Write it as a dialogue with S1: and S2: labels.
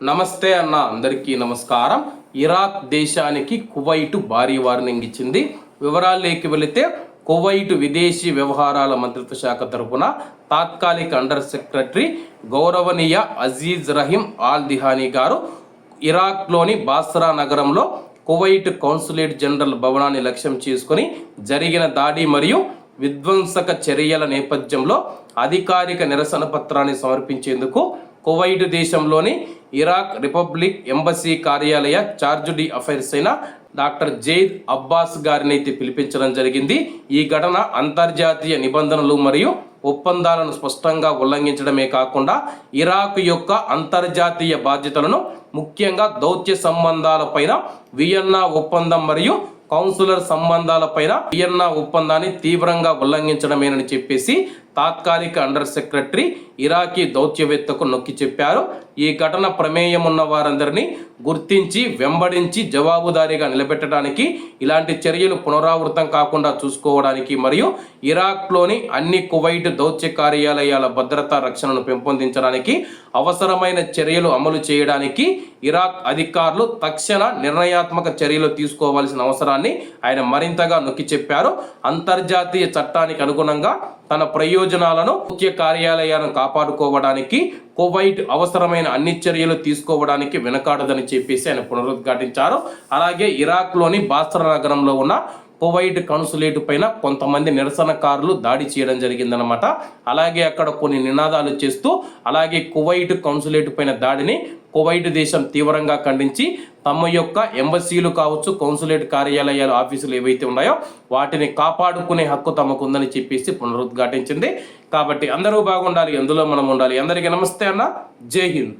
S1: నమస్తే అన్న, అందరికీ నమస్కారం. ఇరాక్ దేశానికి కువైట్ భారీ వార్నింగ్ ఇచ్చింది. వివరాల్లోకి వెళితే కువైట్ విదేశీ వ్యవహారాల మంత్రిత్వ శాఖ తరపున తాత్కాలిక అండర్ సెక్రటరీ గౌరవనీయ అజీజ్ రహీం ఆల్ దిహానీ గారు ఇరాక్లోని బాస్రా నగరంలో కువైట్ కౌన్సులేట్ జనరల్ భవనాన్ని లక్ష్యం చేసుకుని జరిగిన దాడి మరియు విధ్వంసక చర్యల నేపథ్యంలో అధికారిక నిరసన పత్రాన్ని సమర్పించేందుకు కువైట్ దేశంలోని ఇరాక్ రిపబ్లిక్ ఎంబసీ కార్యాలయ చార్జ్ డి అఫైర్స్ అయిన డాక్టర్ జైద్ అబ్బాస్ గారిని అయితే పిలిపించడం జరిగింది. ఈ ఘటన అంతర్జాతీయ నిబంధనలు మరియు ఒప్పందాలను స్పష్టంగా ఉల్లంఘించడమే కాకుండా ఇరాక్ యొక్క అంతర్జాతీయ బాధ్యతలను, ముఖ్యంగా దౌత్య సంబంధాలపైన వియన్నా ఒప్పందం మరియు కౌన్సిలర్ సంబంధాలపైన వియన్నా ఒప్పందాన్ని తీవ్రంగా ఉల్లంఘించడమేనని చెప్పేసి తాత్కాలిక అండర్ సెక్రటరీ ఇరాకీ దౌత్యవేత్తకు నొక్కి చెప్పారు. ఈ ఘటన ప్రమేయం ఉన్న వారందరినీ గుర్తించి వెంబడించి జవాబుదారీగా నిలబెట్టడానికి, ఇలాంటి చర్యలు పునరావృతం కాకుండా చూసుకోవడానికి మరియు ఇరాక్లోని అన్ని కువైట్ దౌత్య కార్యాలయాల భద్రతా రక్షణను పెంపొందించడానికి అవసరమైన చర్యలు అమలు చేయడానికి ఇరాక్ అధికారులు తక్షణ నిర్ణయాత్మక చర్యలు తీసుకోవాల్సిన అవసరాన్ని ఆయన మరింతగా నొక్కి చెప్పారు. అంతర్జాతీయ చట్టానికి అనుగుణంగా తన ప్రయోజనాలను, ముఖ్య కార్యాలయాలను కాపాడుకోవడానికి కువైట్ అవసరమైన అన్ని చర్యలు తీసుకోవడానికి వెనకాడదని చెప్పేసి ఆయన పునరుద్ఘాటించారు. అలాగే ఇరాక్లోని బాస్రా నగరంలో ఉన్న కువైట్ కౌన్సులేట్ పైన కొంతమంది నిరసనకారులు దాడి చేయడం జరిగిందనమాట. అలాగే అక్కడ కొన్ని నినాదాలు చేస్తూ, అలాగే కువైట్ కౌన్సులేట్ పైన దాడిని కువైట్ దేశం తీవ్రంగా ఖండించి తమ యొక్క ఎంబసీలు కావచ్చు, కౌన్సులేట్ కార్యాలయాలు, ఆఫీసులు ఏవైతే ఉన్నాయో వాటిని కాపాడుకునే హక్కు తమకు ఉందని చెప్పేసి పునరుద్ఘాటించింది. కాబట్టి అందరూ బాగుండాలి, ఎందులో మనం ఉండాలి. అందరికీ నమస్తే అన్న, జై హింద్.